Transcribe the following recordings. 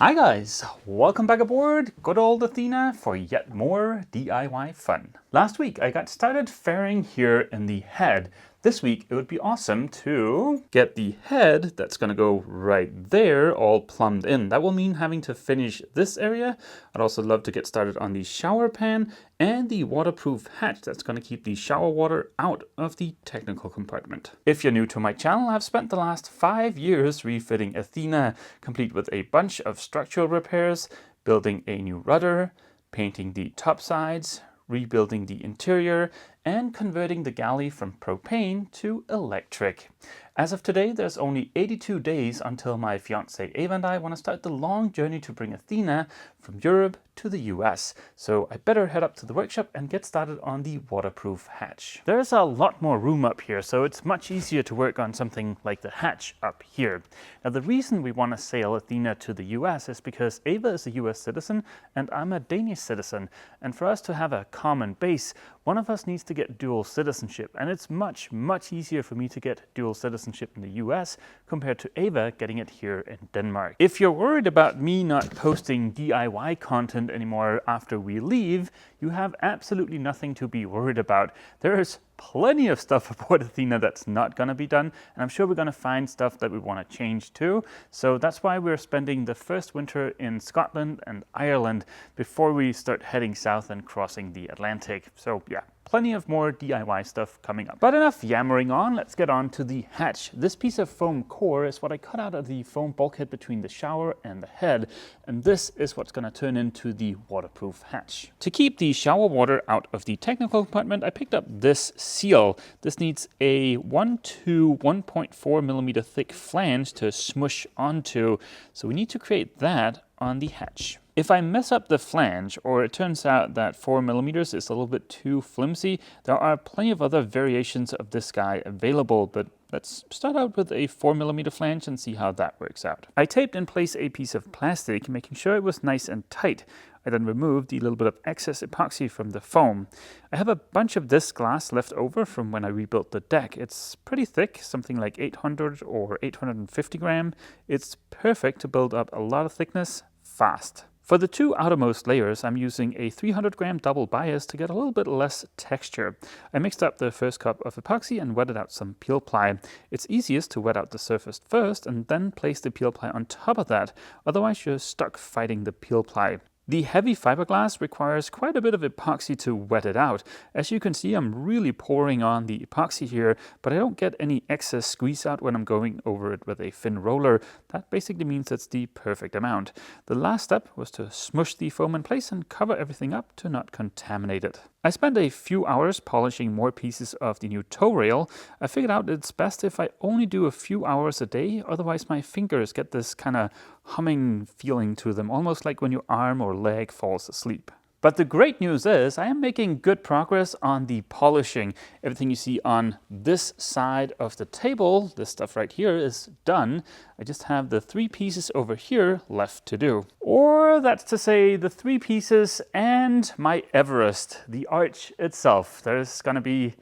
Hi guys, welcome back aboard good old Athena for yet more DIY fun. Last week I got started fairing here in the head. This week it would be awesome to get the head that's going to go right there all plumbed in. That will mean having to finish this area. I'd also love to get started on the shower pan and the waterproof hatch that's going to keep the shower water out of the technical compartment. If you're new to my channel, I've spent the last 5 years refitting Athena, complete with a bunch of structural repairs, building a new rudder, painting the top sides, rebuilding the interior, and converting the galley from propane to electric. As of today, there's only 82 days until my fiancée Ava and I want to start the long journey to bring Athena from Europe to the US. So I better head up to the workshop and get started on the waterproof hatch. There's a lot more room up here, so it's much easier to work on something like the hatch up here. Now the reason we want to sail Athena to the US is because Ava is a US citizen and I'm a Danish citizen. And for us to have a common base, one of us needs to get dual citizenship, and it's much easier for me to get dual citizenship in the US compared to Ava getting it here in Denmark. If you're worried about me not posting DIY content anymore after we leave, you have absolutely nothing to be worried about. There's plenty of stuff aboard Athena that's not going to be done, and I'm sure we're going to find stuff that we want to change too. So that's why we're spending the first winter in Scotland and Ireland before we start heading south and crossing the Atlantic. So yeah, plenty of more DIY stuff coming up. But enough yammering on, let's get on to the hatch. This piece of foam core is what I cut out of the foam bulkhead between the shower and the head, and this is what's going to turn into the waterproof hatch. To keep the shower water out of the technical compartment, I picked up this seal. This needs a 1 to 1.4 millimeter thick flange to smush onto, so we need to create that on the hatch. If I mess up the flange, or it turns out that 4 millimeters is a little bit too flimsy, there are plenty of other variations of this guy available, but let's start out with a 4 millimeter flange and see how that works out. I taped in place a piece of plastic, making sure it was nice and tight. I then removed the little bit of excess epoxy from the foam. I have a bunch of this glass left over from when I rebuilt the deck. It's pretty thick, something like 800 or 850 gram. It's perfect to build up a lot of thickness fast. For the two outermost layers, I'm using a 300 gram double bias to get a little bit less texture. I mixed up the first cup of epoxy and wetted out some peel ply. It's easiest to wet out the surface first and then place the peel ply on top of that, otherwise you're stuck fighting the peel ply. The heavy fiberglass requires quite a bit of epoxy to wet it out. As you can see, I'm really pouring on the epoxy here, but I don't get any excess squeeze out when I'm going over it with a thin roller. That basically means it's the perfect amount. The last step was to smush the foam in place and cover everything up to not contaminate it. I spent a few hours polishing more pieces of the new toe rail. I figured out it's best if I only do a few hours a day, otherwise my fingers get this kind of humming feeling to them, almost like when your arm or leg falls asleep. But the great news is I am making good progress on the polishing. Everything you see on this side of the table, this stuff right here, is done. I just have the 3 pieces over here left to do. Or that's to say the 3 pieces and my Everest, the arch itself. There's going to be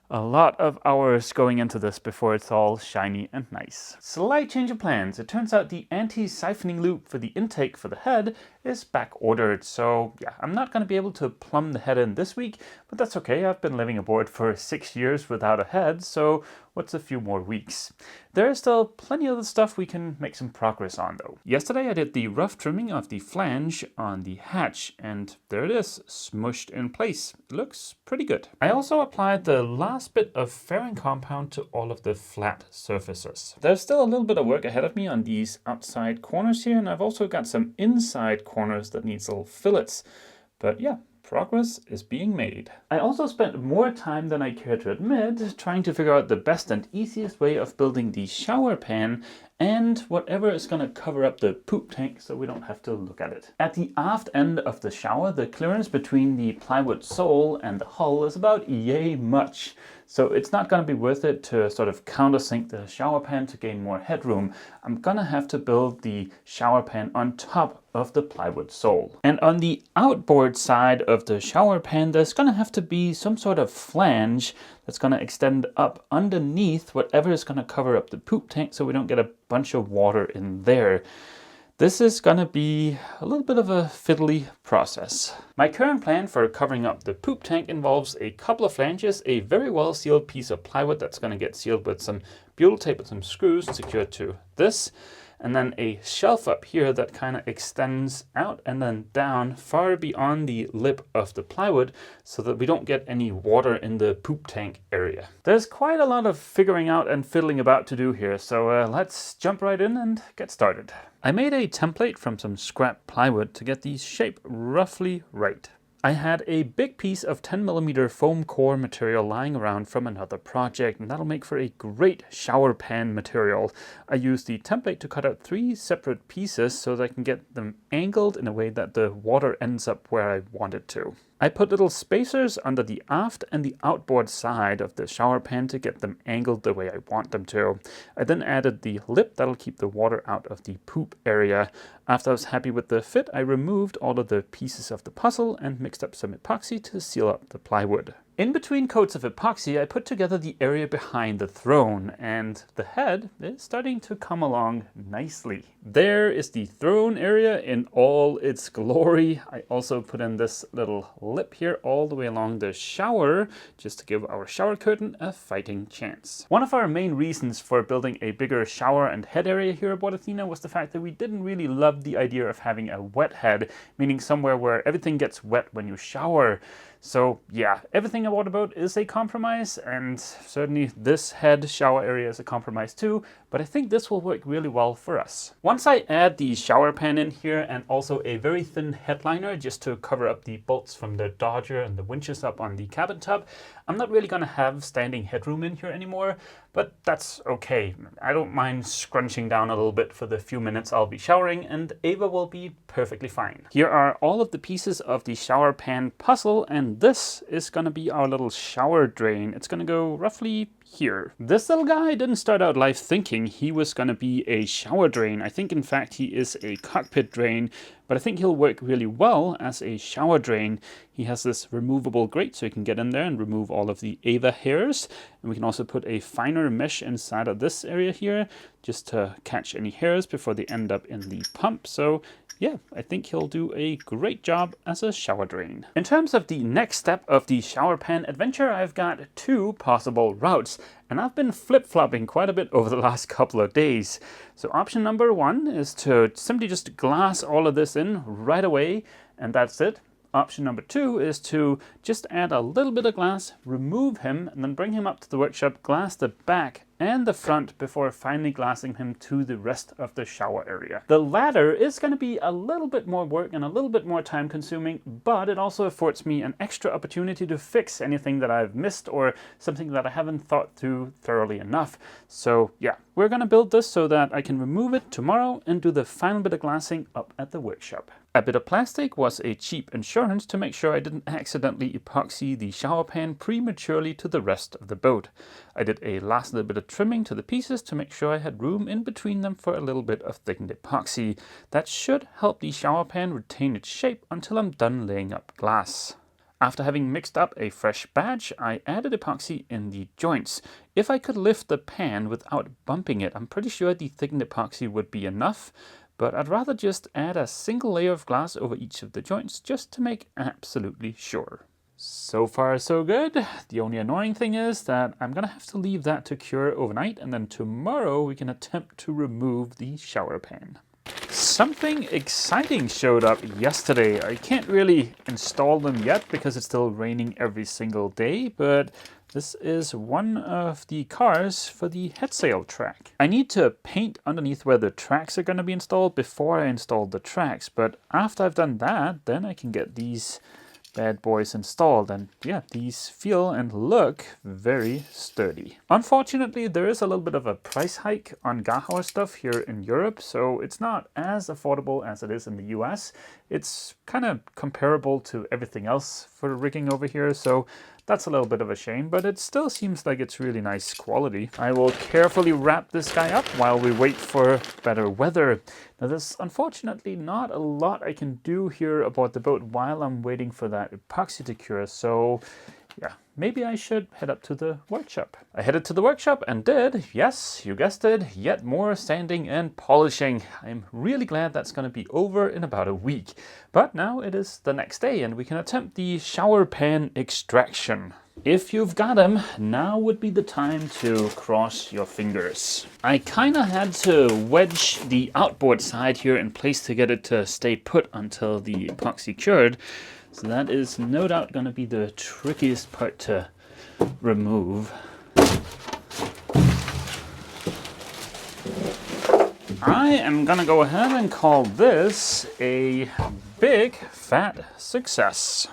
a lot of hours going into this before it's all shiny and nice. Slight change of plans. It turns out the anti-siphoning loop for the intake for the head is back ordered. So yeah, I'm not going to be able to plumb the head in this week, but that's okay. I've been living aboard for 6 years without a head, so what's a few more weeks? There is still plenty of the stuff we can make some progress on though. Yesterday I did the rough trimming of the flange on the hatch, and there it is, smushed in place. It looks pretty good. I also applied the last bit of fairing compound to all of the flat surfaces. There's still a little bit of work ahead of me on these outside corners here, and I've also got some inside corners that needs little fillets. But yeah, progress is being made. I also spent more time than I care to admit trying to figure out the best and easiest way of building the shower pan and whatever is going to cover up the poop tank so we don't have to look at it. At the aft end of the shower, the clearance between the plywood sole and the hull is about yay much. So it's not going to be worth it to sort of countersink the shower pan to gain more headroom. I'm going to have to build the shower pan on top of the plywood sole. And on the outboard side of the shower pan, there's going to have to be some sort of flange that's going to extend up underneath whatever is going to cover up the poop tank so we don't get a bunch of water in there. This is gonna be a little bit of a fiddly process. My current plan for covering up the poop tank involves a couple of flanges, a very well sealed piece of plywood that's gonna get sealed with some butyl tape with some screws secured to this, and then a shelf up here that kind of extends out and then down far beyond the lip of the plywood so that we don't get any water in the poop tank area. There's quite a lot of figuring out and fiddling about to do here, so let's jump right in and get started. I made a template from some scrap plywood to get the shape roughly right. I had a big piece of 10mm foam core material lying around from another project, and that'll make for a great shower pan material. I used the template to cut out 3 separate pieces so that I can get them angled in a way that the water ends up where I want it to. I put little spacers under the aft and the outboard side of the shower pan to get them angled the way I want them to. I then added the lip that'll keep the water out of the poop area. After I was happy with the fit, I removed all of the pieces of the puzzle and mixed up some epoxy to seal up the plywood. In between coats of epoxy, I put together the area behind the throne, and the head is starting to come along nicely. There is the throne area in all its glory. I also put in this little lip here all the way along the shower, just to give our shower curtain a fighting chance. One of our main reasons for building a bigger shower and head area here at Watertight was the fact that we didn't really love the idea of having a wet head, meaning somewhere where everything gets wet when you shower. So yeah, everything about the boat is a compromise, and certainly this head shower area is a compromise too, but I think this will work really well for us. Once I add the shower pan in here and also a very thin headliner just to cover up the bolts from the Dodger and the winches up on the cabin tub, I'm not really gonna have standing headroom in here anymore, but that's okay. I don't mind scrunching down a little bit for the few minutes I'll be showering, and Ava will be perfectly fine. Here are all of the pieces of the shower pan puzzle, and this is gonna be our little shower drain. It's gonna go roughly here. This little guy didn't start out life thinking he was gonna be a shower drain. I think in fact he is a cockpit drain, but I think he'll work really well as a shower drain. He has this removable grate so you can get in there and remove all of the Ava hairs. And we can also put a finer mesh inside of this area here just to catch any hairs before they end up in the pump. So yeah, I think he'll do a great job as a shower drain. In terms of the next step of the shower pan adventure, I've got 2 possible routes, and I've been flip-flopping quite a bit over the last couple of days. So option number 1 is to simply just glass all of this in right away, and that's it. Option number 2 is to just add a little bit of glass, remove him, and then bring him up to the workshop, glass the back and the front before finally glassing him to the rest of the shower area. The latter is going to be a little bit more work and a little bit more time consuming, but it also affords me an extra opportunity to fix anything that I've missed or something that I haven't thought through thoroughly enough. So yeah, we're going to build this so that I can remove it tomorrow and do the final bit of glassing up at the workshop. A bit of plastic was a cheap insurance to make sure I didn't accidentally epoxy the shower pan prematurely to the rest of the boat. I did a last little bit of trimming to the pieces to make sure I had room in between them for a little bit of thickened epoxy. That should help the shower pan retain its shape until I'm done laying up glass. After having mixed up a fresh batch, I added epoxy in the joints. If I could lift the pan without bumping it, I'm pretty sure the thickened epoxy would be enough, but I'd rather just add a single layer of glass over each of the joints just to make absolutely sure. So far so good. The only annoying thing is that I'm gonna have to leave that to cure overnight, and then tomorrow we can attempt to remove the shower pan. Something exciting showed up yesterday. I can't really install them yet because it's still raining every single day, but this is one of the cars for the head sail track. I need to paint underneath where the tracks are going to be installed before I install the tracks, but after I've done that, then I can get these bad boys installed, and yeah, these feel and look very sturdy. Unfortunately, there is a little bit of a price hike on Gahauer stuff here in Europe, so it's not as affordable as it is in the US. It's kind of comparable to everything else for rigging over here, so that's a little bit of a shame, but it still seems like it's really nice quality. I will carefully wrap this guy up while we wait for better weather. Now there's unfortunately not a lot I can do here aboard the boat while I'm waiting for that epoxy to cure, so yeah, maybe I should head up to the workshop. I headed to the workshop and did, yes, you guessed it, yet more sanding and polishing. I'm really glad that's going to be over in about a week. But now it is the next day and we can attempt the shower pan extraction. If you've got them, now would be the time to cross your fingers. I kind of had to wedge the outboard side here in place to get it to stay put until the epoxy cured. So that is no doubt going to be the trickiest part to remove. I am going to go ahead and call this a big fat success.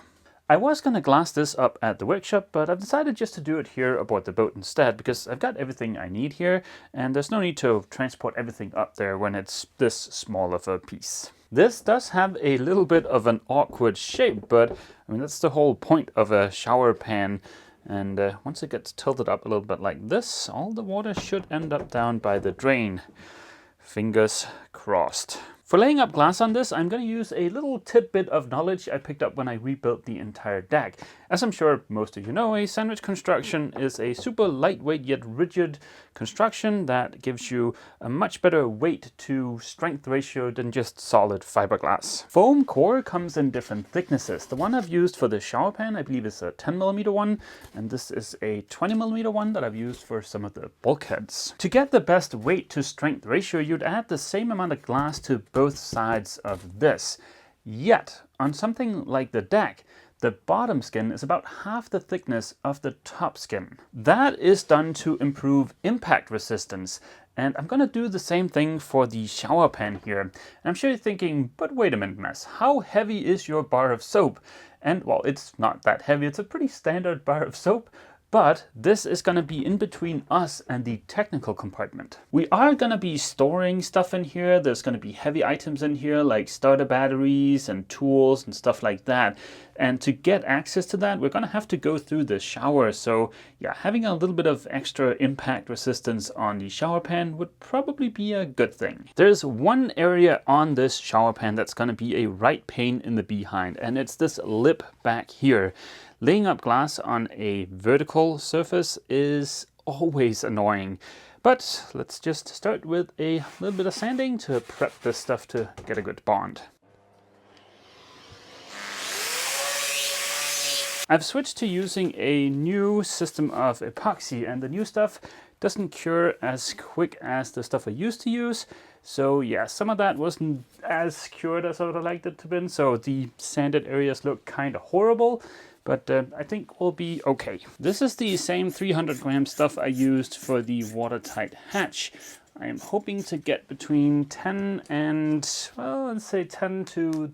I was going to glass this up at the workshop, but I've decided just to do it here aboard the boat instead because I've got everything I need here and there's no need to transport everything up there when it's this small of a piece. This does have a little bit of an awkward shape, but I mean that's the whole point of a shower pan. And once it gets tilted up a little bit like this, all the water should end up down by the drain. Fingers crossed. For laying up glass on this, I'm going to use a little tidbit of knowledge I picked up when I rebuilt the entire deck. As I'm sure most of you know, a sandwich construction is a super lightweight yet rigid construction that gives you a much better weight to strength ratio than just solid fiberglass. Foam core comes in different thicknesses. The one I've used for the shower pan, I believe, is a 10mm one, and this is a 20mm one that I've used for some of the bulkheads. To get the best weight to strength ratio, you'd add the same amount of glass to both sides of this. Yet, on something like the deck, the bottom skin is about half the thickness of the top skin. That is done to improve impact resistance. And I'm going to do the same thing for the shower pan here. And I'm sure you're thinking, but wait a minute, Mess, how heavy is your bar of soap? And well, it's not that heavy. It's a pretty standard bar of soap. But this is going to be in between us and the technical compartment. We are going to be storing stuff in here. There's going to be heavy items in here like starter batteries and tools and stuff like that. And to get access to that, we're going to have to go through the shower. So yeah, having a little bit of extra impact resistance on the shower pan would probably be a good thing. There's one area on this shower pan that's going to be a right pain in the behind, and it's this lip back here. Laying up glass on a vertical surface is always annoying, but let's just start with a little bit of sanding to prep this stuff to get a good bond. I've switched to using a new system of epoxy, and the new stuff doesn't cure as quick as the stuff I used to use. So yeah, some of that wasn't as cured as I would have liked it to have been, so the sanded areas look kind of horrible. But I think we'll be okay. This is the same 300 gram stuff I used for the watertight hatch. I am hoping to get between 10 and, well, let's say 10 to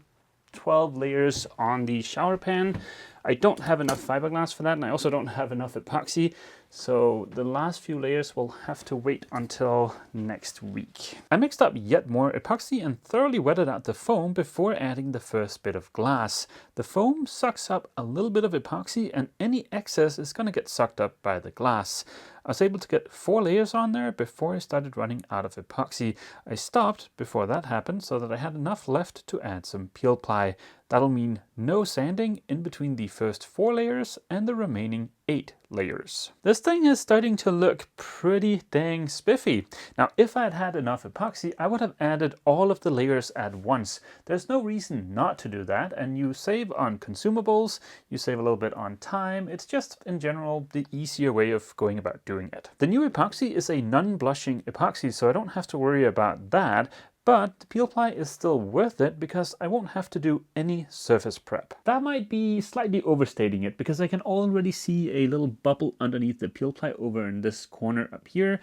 12 layers on the shower pan. I don't have enough fiberglass for that, and I also don't have enough epoxy. So the last few layers will have to wait until next week. I mixed up yet more epoxy and thoroughly wetted out the foam before adding the first bit of glass. The foam sucks up a little bit of epoxy, and any excess is going to get sucked up by the glass. I was able to get 4 layers on there before I started running out of epoxy. I stopped before that happened so that I had enough left to add some peel ply. That'll mean no sanding in between the first 4 layers and the remaining 8 layers. This thing is starting to look pretty dang spiffy. Now, if I had had enough epoxy, I would have added all of the layers at once. There's no reason not to do that, and you save on consumables, you save a little bit on time. It's just, in general, the easier way of going about doing it. The new epoxy is a non-blushing epoxy, so I don't have to worry about that. But the peel ply is still worth it because I won't have to do any surface prep. That might be slightly overstating it because I can already see a little bubble underneath the peel ply over in this corner up here,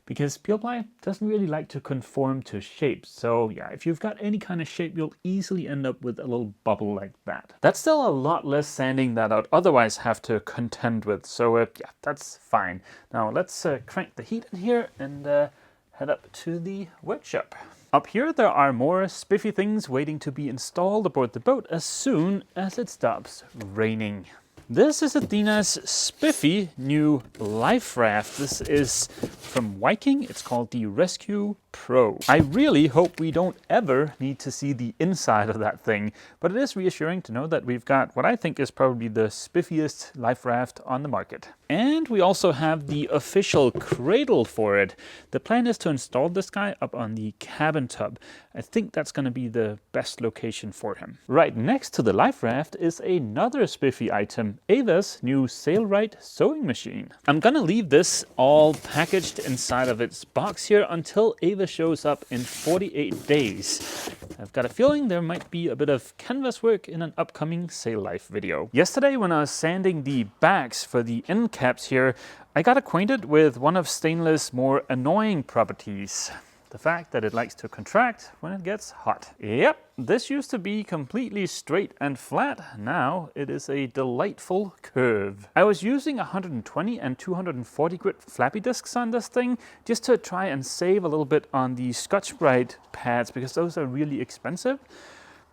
because peel ply doesn't really like to conform to shapes. So yeah, if you've got any kind of shape, you'll easily end up with a little bubble like that. That's still a lot less sanding that I'd otherwise have to contend with. So yeah, that's fine. Now let's crank the heat in here and head up to the workshop. Up here there are more spiffy things waiting to be installed aboard the boat as soon as it stops raining. This is Athena's spiffy new life raft. This is from Viking. It's called the Rescue Pro. I really hope we don't ever need to see the inside of that thing, but it is reassuring to know that we've got what I think is probably the spiffiest life raft on the market. And we also have the official cradle for it. The plan is to install this guy up on the cabin tub. I think that's going to be the best location for him. Right next to the life raft is another spiffy item, Ava's new Sailrite sewing machine. I'm going to leave this all packaged inside of its box here until Ava shows up in 48 days. I've got a feeling there might be a bit of canvas work in an upcoming Sail Life video. Yesterday when I was sanding the backs for the end caps here, I got acquainted with one of stainless' more annoying properties. The fact that it likes to contract when it gets hot. Yep, this used to be completely straight and flat. Now it is a delightful curve. I was using 120 and 240 grit floppy disks on this thing just to try and save a little bit on the Scotch-Brite pads because those are really expensive.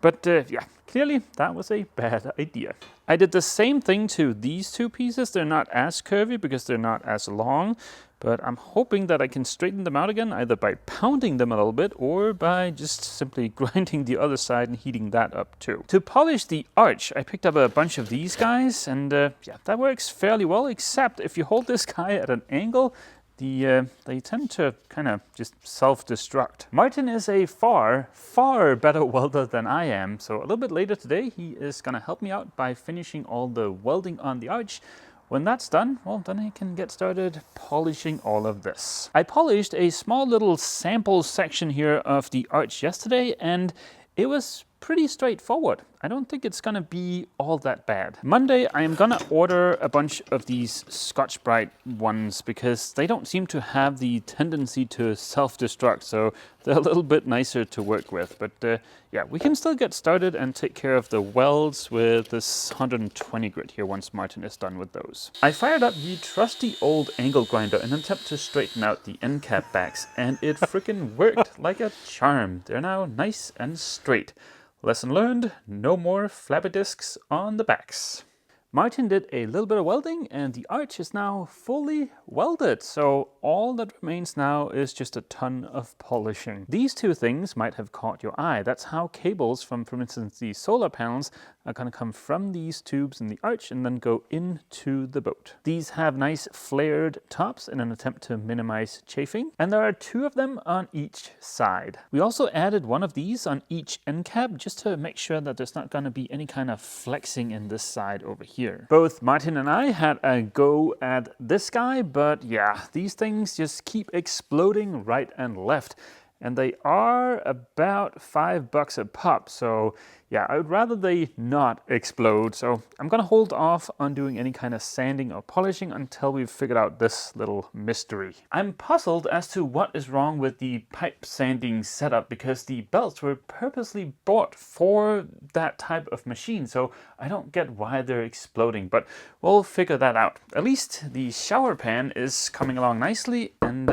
But yeah, clearly that was a bad idea. I did the same thing to these two pieces. They're not as curvy because they're not as long, but I'm hoping that I can straighten them out again either by pounding them a little bit or by just simply grinding the other side and heating that up too. To polish the arch, I picked up a bunch of these guys and yeah, that works fairly well, except if you hold this guy at an angle, they tend to kind of just self-destruct. Martin is a far better welder than I am, so a little bit later today he is going to help me out by finishing all the welding on the arch. When that's done, well, then I can get started polishing all of this. I polished a small little sample section here of the arch yesterday, and it was pretty straightforward. I don't think it's gonna be all that bad. Monday, I am gonna order a bunch of these Scotch-Brite ones because they don't seem to have the tendency to self-destruct, so they're a little bit nicer to work with. But yeah, we can still get started and take care of the welds with this 120 grit here once Martin is done with those. I fired up the trusty old angle grinder in an attempt to straighten out the end cap backs, and it freaking worked like a charm. They're now nice and straight. Lesson learned, no more floppy disks on the backs. Martin did a little bit of welding and the arch is now fully welded, so all that remains now is just a ton of polishing. These two things might have caught your eye. That's how cables from, for instance, the solar panels are going to come from these tubes in the arch and then go into the boat. These have nice flared tops in an attempt to minimize chafing, and there are two of them on each side. We also added one of these on each end cap just to make sure that there's not going to be any kind of flexing in this side over here. Both Martin and I had a go at this guy, but yeah, these things just keep exploding right and left. And they are about $5 a pop, so yeah, I would rather they not explode. So I'm gonna hold off on doing any kind of sanding or polishing until we've figured out this little mystery. I'm puzzled as to what is wrong with the pipe sanding setup because the belts were purposely bought for that type of machine, so I don't get why they're exploding, but we'll figure that out. At least the shower pan is coming along nicely, and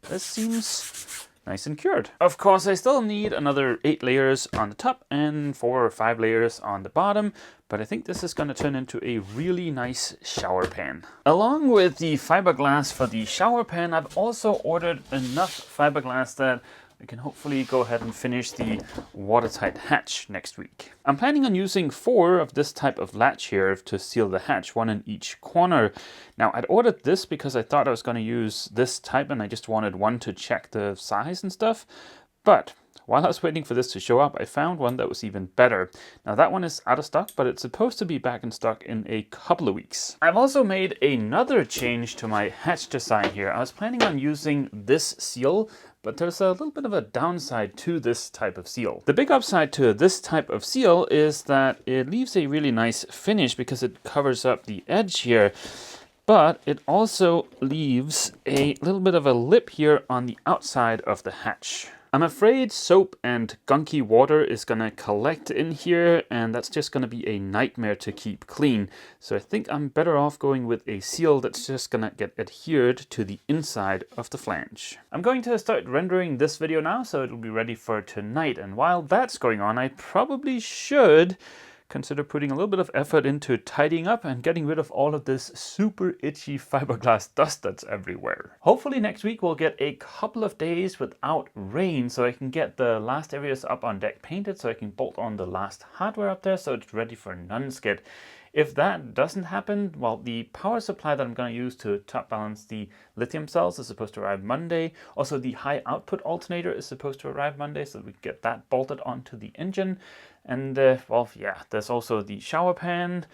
this seems nice and cured. Of course, I still need another 8 layers on the top and 4 or 5 layers on the bottom, but I think this is going to turn into a really nice shower pan. Along with the fiberglass for the shower pan, I've also ordered enough fiberglass that I can hopefully go ahead and finish the watertight hatch next week. I'm planning on using 4 of this type of latch here to seal the hatch, 1 in each corner. Now, I'd ordered this because I thought I was going to use this type and I just wanted one to check the size and stuff. But while I was waiting for this to show up, I found one that was even better. Now that one is out of stock, but it's supposed to be back in stock in a couple of weeks. I've also made another change to my hatch design here. I was planning on using this seal, but there's a little bit of a downside to this type of seal. The big upside to this type of seal is that it leaves a really nice finish because it covers up the edge here. But it also leaves a little bit of a lip here on the outside of the hatch. I'm afraid soap and gunky water is going to collect in here, and that's just going to be a nightmare to keep clean. So I think I'm better off going with a seal that's just going to get adhered to the inside of the flange. I'm going to start rendering this video now, so it'll be ready for tonight. And while that's going on, I probably should consider putting a little bit of effort into tidying up and getting rid of all of this super itchy fiberglass dust that's everywhere. Hopefully next week we'll get a couple of days without rain so I can get the last areas up on deck painted, so I can bolt on the last hardware up there so it's ready for Nunskit. If that doesn't happen, well, the power supply that I'm going to use to top balance the lithium cells is supposed to arrive Monday. Also, the high output alternator is supposed to arrive Monday, so we get that bolted onto the engine. And, well, yeah, there's also the shower pan,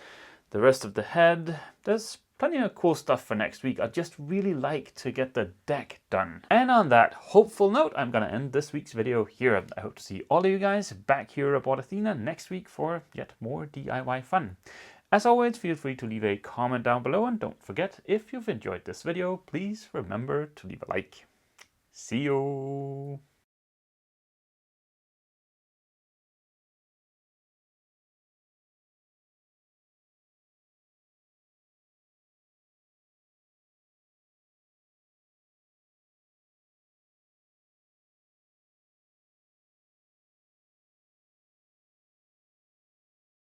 the rest of the head. There's plenty of cool stuff for next week. I'd just really like to get the deck done. And on that hopeful note, I'm going to end this week's video here. I hope to see all of you guys back here aboard Athena next week for yet more DIY fun. As always, feel free to leave a comment down below, and don't forget, if you've enjoyed this video, please remember to leave a like. See you!